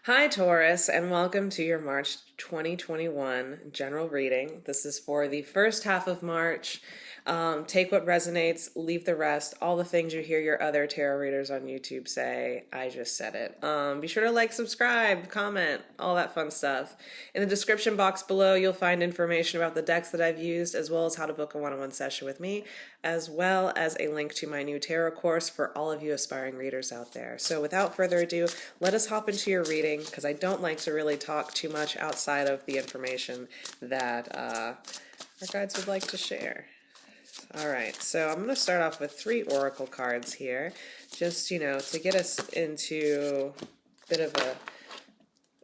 Hi, Taurus, and welcome to your March 2021 general reading. This is for the first half of March. Take what resonates, leave the rest. All the things you hear your other tarot readers on YouTube say, I just said it. Be sure to like, subscribe, comment, all that fun stuff. In the description box below, you'll find information about the decks that I've used, as well as how to book a one-on-one session with me, as well as a link to my new tarot course for all of you aspiring readers out there. So without further ado, let us hop into your reading, because I don't like to really talk too much outside of the information that our guides would like to share. All right, so I'm going to start off with 3 oracle cards here, just, to get us into a bit of a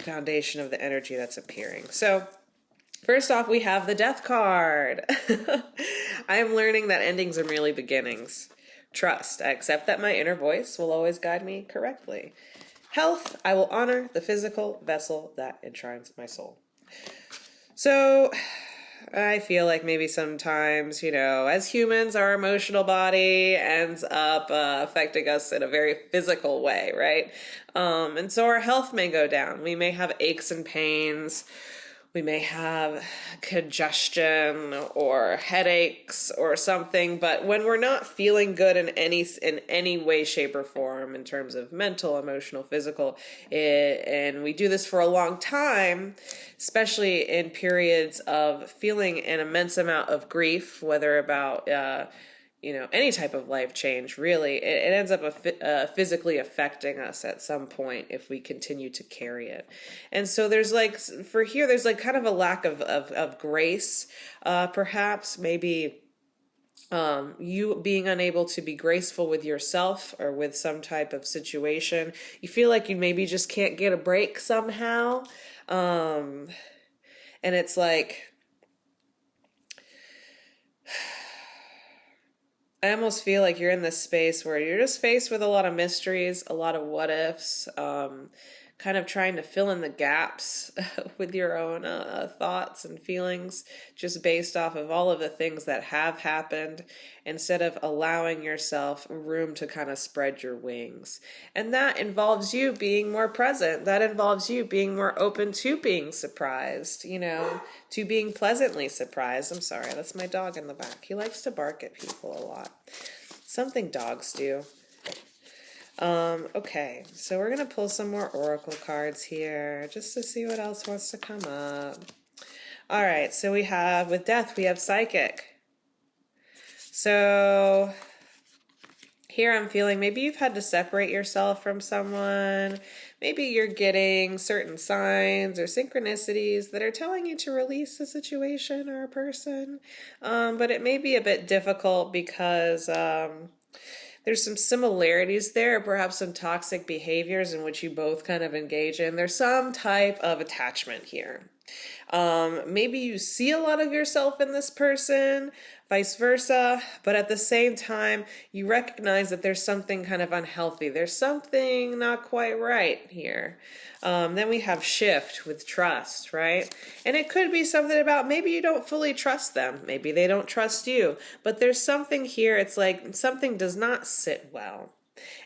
foundation of the energy that's appearing. So first off, we have the Death card. I am learning that endings are merely beginnings. Trust. I accept that my inner voice will always guide me correctly. Health. I will honor the physical vessel that enshrines my soul. So I feel like maybe sometimes, as humans, our emotional body ends up affecting us in a very physical way, right? And so our health may go down. We may have aches and pains. We may have congestion or headaches or something, but when we're not feeling good in any way, shape, or form in terms of mental, emotional, physical, and we do this for a long time, especially in periods of feeling an immense amount of grief, whether about any type of life change, really, it ends up physically affecting us at some point if we continue to carry it. And so there's kind of a lack of grace, perhaps, maybe you being unable to be graceful with yourself or with some type of situation. You feel like you maybe just can't get a break somehow. And it's like, I almost feel like you're in this space where you're just faced with a lot of mysteries, a lot of what ifs, kind of trying to fill in the gaps with your own thoughts and feelings, just based off of all of the things that have happened, instead of allowing yourself room to kind of spread your wings. And that involves you being more present. That involves you being more open to being surprised, to being pleasantly surprised. I'm sorry, that's my dog in the back. He likes to bark at people a lot. Something dogs do. Okay, so we're going to pull some more oracle cards here just to see what else wants to come up. All right, so with Death, we have Psychic. So here I'm feeling maybe you've had to separate yourself from someone. Maybe you're getting certain signs or synchronicities that are telling you to release a situation or a person. But it may be a bit difficult because there's some similarities there, perhaps some toxic behaviors in which you both kind of engage in. There's some type of attachment here. Maybe you see a lot of yourself in this person, vice versa, but at the same time, you recognize that there's something kind of unhealthy. There's something not quite right here. Then we have Shift with Trust, right? And it could be something about maybe you don't fully trust them. Maybe they don't trust you. But there's something here, it's like something does not sit well.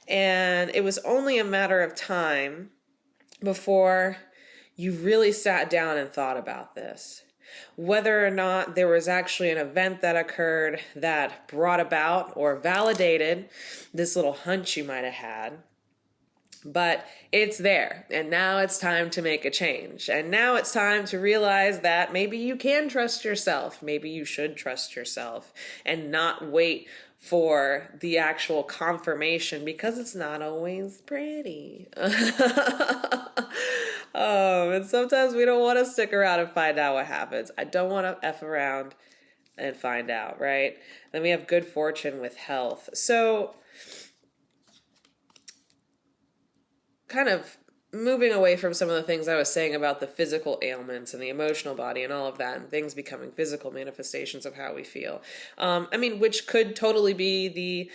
And it was only a matter of time before you really sat down and thought about this. Whether or not there was actually an event that occurred that brought about or validated this little hunch you might have had. But it's there, and now it's time to make a change. And now it's time to realize that maybe you can trust yourself. Maybe you should trust yourself and not wait for the actual confirmation, because it's not always pretty. And sometimes we don't want to stick around and find out what happens. I don't want to F around and find out, right? Then we have Good Fortune with Health. So kind of moving away from some of the things I was saying about the physical ailments and the emotional body and all of that, and things becoming physical manifestations of how we feel. Which could totally be the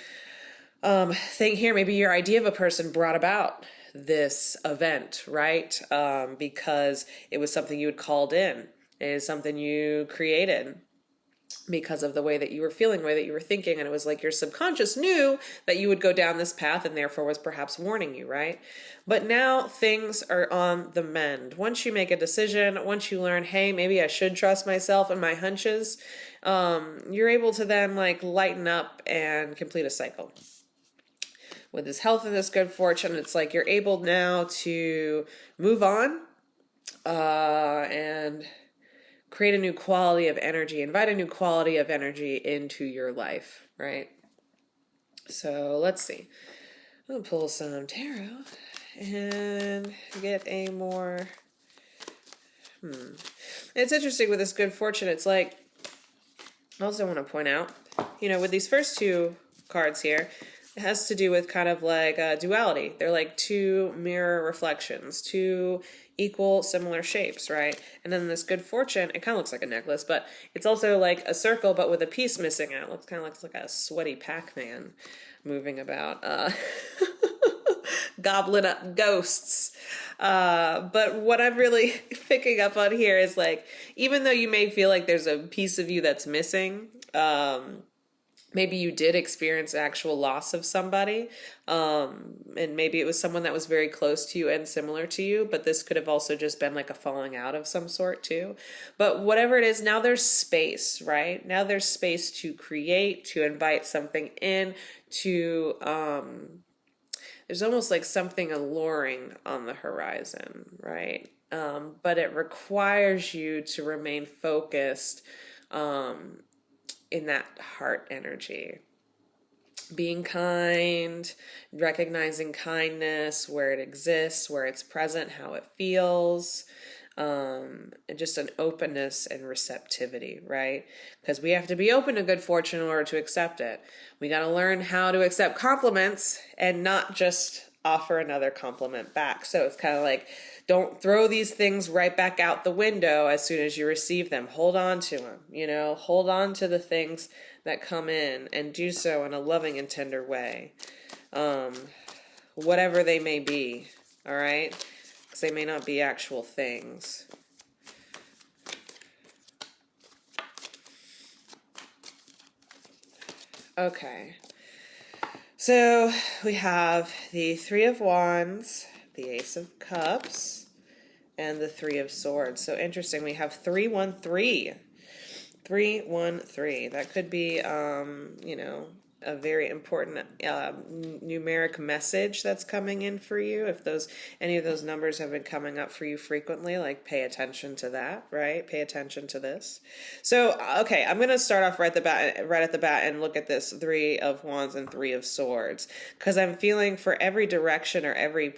thing here. Maybe your idea of a person brought about this event, right? Because it was something you had called in. It is something you created. because of the way that you were feeling, the way that you were thinking. And it was like your subconscious knew that you would go down this path and therefore was perhaps warning you, right? But now things are on the mend. Once you make a decision, once you learn, hey, maybe I should trust myself and my hunches, you're able to then like lighten up and complete a cycle. With this health and this good fortune, it's like you're able now to move on and create a new quality of energy, invite a new quality of energy into your life, right? So let's see. I'm going to pull some tarot and get a more... It's interesting with this good fortune. It's like, I also want to point out, with these first two cards here, it has to do with kind of like duality. They're like two mirror reflections, two equal, similar shapes, right? And then this good fortune, it kind of looks like a necklace, but it's also like a circle, but with a piece missing out. It looks kind of like a sweaty Pac-Man moving about, gobbling up ghosts. But what I'm really picking up on here is like, even though you may feel like there's a piece of you that's missing, maybe you did experience actual loss of somebody, and maybe it was someone that was very close to you and similar to you, but this could have also just been like a falling out of some sort too. But whatever it is, now there's space, right? Now there's space to create, to invite something in, to, there's almost like something alluring on the horizon, right? But it requires you to remain focused, in that heart energy. Being kind, recognizing kindness where it exists, where it's present, how it feels, and just an openness and receptivity, right? Because we have to be open to good fortune in order to accept it. We got to learn how to accept compliments and not just offer another compliment back. So it's kind of like, don't throw these things right back out the window as soon as you receive them. Hold on to them, hold on to the things that come in and do so in a loving and tender way. Whatever they may be, all right? Because they may not be actual things. Okay. So we have the Three of Wands, the Ace of Cups, and the Three of Swords. So interesting. We have 313. 313. That could be, a very important numeric message that's coming in for you. If any of those numbers have been coming up for you frequently, like pay attention to that, right? Pay attention to this. So, okay, I'm going to start off right at the bat and look at this Three of Wands and Three of Swords, because I'm feeling for every direction or every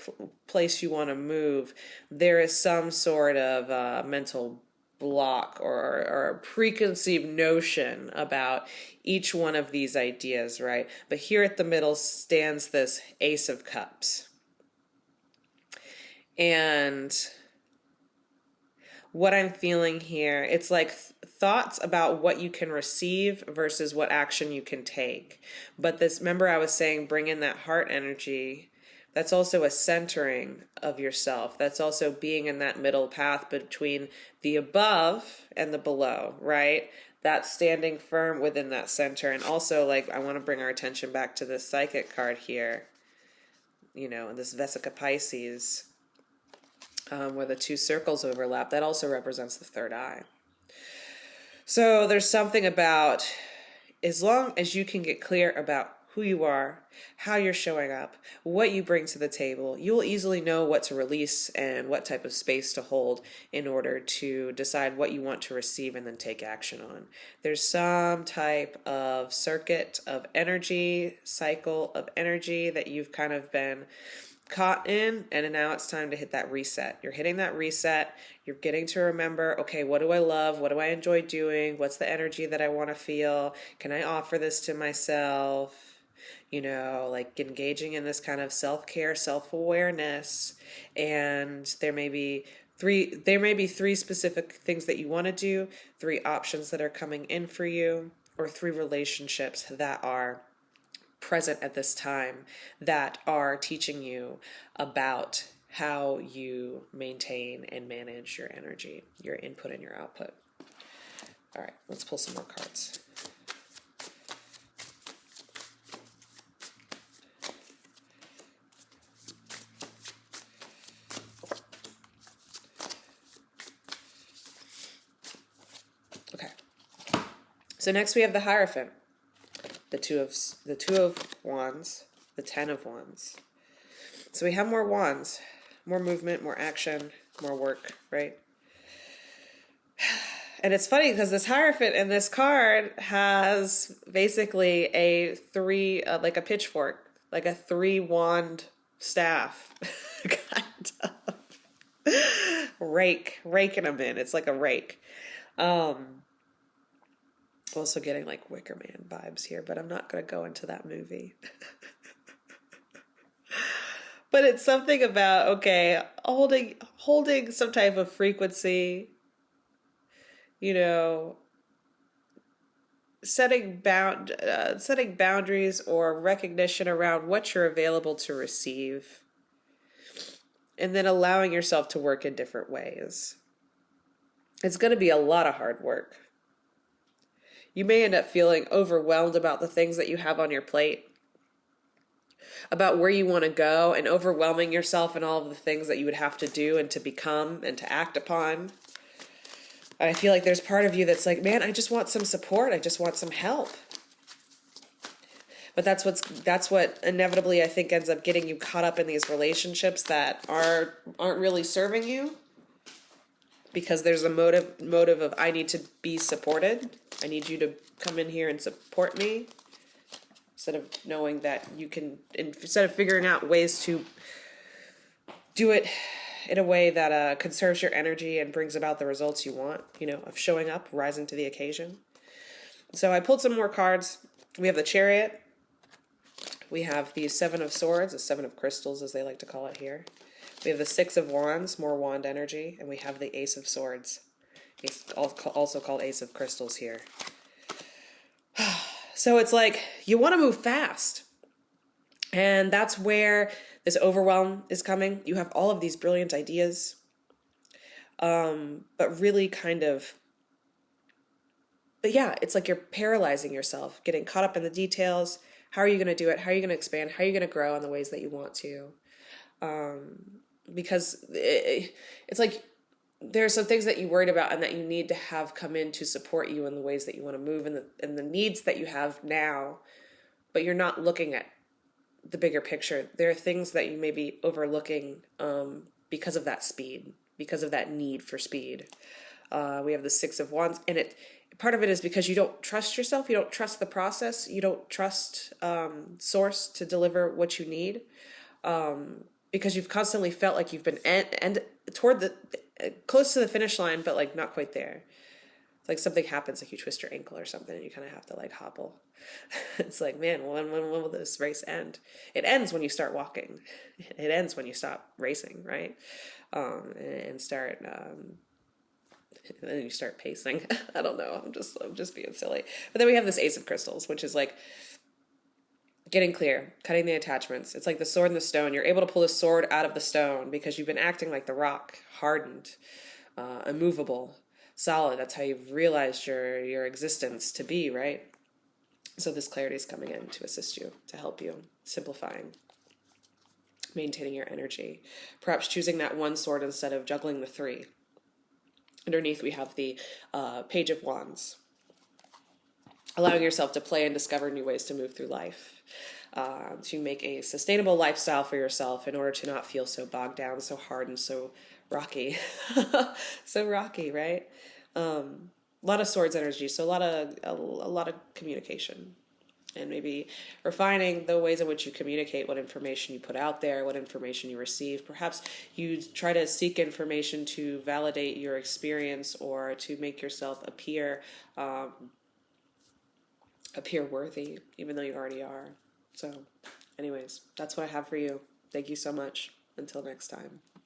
place you want to move, there is some sort of mental block or a preconceived notion about each one of these ideas, right? But here at the middle stands this Ace of Cups. And what I'm feeling here, it's like thoughts about what you can receive versus what action you can take. But this, remember I was saying, bring in that heart energy. That's also a centering of yourself. That's also being in that middle path between the above and the below, right? That's standing firm within that center. And also, like, I want to bring our attention back to this Psychic card here, this Vesica Pisces, where the two circles overlap. That also represents the third eye. So there's something about, as long as you can get clear about who you are, how you're showing up, what you bring to the table, you'll easily know what to release and what type of space to hold in order to decide what you want to receive and then take action on. There's some type of circuit of energy, cycle of energy that you've kind of been caught in, and now it's time to hit that reset. You're hitting that reset. You're getting to remember, okay, what do I love? What do I enjoy doing? What's the energy that I want to feel? Can I offer this to myself? Like engaging in this kind of self-care, self-awareness. And there may be three specific things that you want to do, 3 options that are coming in for you, or 3 relationships that are present at this time that are teaching you about how you maintain and manage your energy, your input and your output. All right, let's pull some more cards. Okay. So next we have the Hierophant, the two of Wands, the 10 of Wands. So we have more wands, more movement, more action, more work, right? And it's funny because this Hierophant in this card has basically a like a pitchfork, like a 3-wand staff, kind of raking them in. It's like a rake. Also getting like Wicker Man vibes here, but I'm not going to go into that movie. But it's something about, okay, holding some type of frequency, you know, setting boundaries or recognition around what you're available to receive, and then allowing yourself to work in different ways. It's going to be a lot of hard work. You may end up feeling overwhelmed about the things that you have on your plate, about where you want to go, and overwhelming yourself in all of the things that you would have to do and to become and to act upon. And I feel like there's part of you that's like, man, I just want some support. I just want some help. But that's what inevitably I think ends up getting you caught up in these relationships that aren't really serving you, because there's a motive of, I need to be supported. I need you to come in here and support me, instead of knowing that you can, instead of figuring out ways to do it in a way that conserves your energy and brings about the results you want, of showing up, rising to the occasion. So I pulled some more cards. We have the Chariot. We have the 7 of Swords, the 7 of Crystals, as they like to call it here. We have the 6 of Wands, more wand energy, and we have the Ace of Swords, also called Ace of Crystals here. So it's like, you want to move fast. And that's where this overwhelm is coming. You have all of these brilliant ideas, but really but yeah, it's like you're paralyzing yourself, getting caught up in the details. How are you going to do it? How are you going to expand? How are you going to grow in the ways that you want to? Because it's like there's some things that you worried about and that you need to have come in to support you in the ways that you want to move, and the needs that you have now, but you're not looking at the bigger picture. There are things that you may be overlooking because of that speed, because of that need for speed. We have the 6 of Wands, and part of it is because you don't trust yourself, you don't trust the process, you don't trust Source to deliver what you need, because you've constantly felt like you've been and toward the close to the finish line, but like not quite there. It's like something happens, like you twist your ankle or something, and you kind of have to like hobble. It's like, man, when will this race end? It ends when you start walking. It ends when you stop racing, right? And start. And then you start pacing. I don't know. I'm just being silly. But then we have this Ace of Crystals, which is like getting clear, cutting the attachments. It's like the sword and the stone. You're able to pull the sword out of the stone because you've been acting like the rock, hardened, immovable, solid. That's how you've realized your existence to be, right? So this clarity is coming in to assist you, to help you, simplifying, maintaining your energy. Perhaps choosing that one sword instead of juggling the 3. Underneath we have the Page of Wands, allowing yourself to play and discover new ways to move through life, to make a sustainable lifestyle for yourself in order to not feel so bogged down, so hard, and so rocky. So rocky, right? A lot of swords energy, so a lot of communication, and maybe refining the ways in which you communicate, what information you put out there, what information you receive. Perhaps you try to seek information to validate your experience or to make yourself appear worthy, even though you already are. So anyways, that's what I have for you. Thank you so much. Until next time.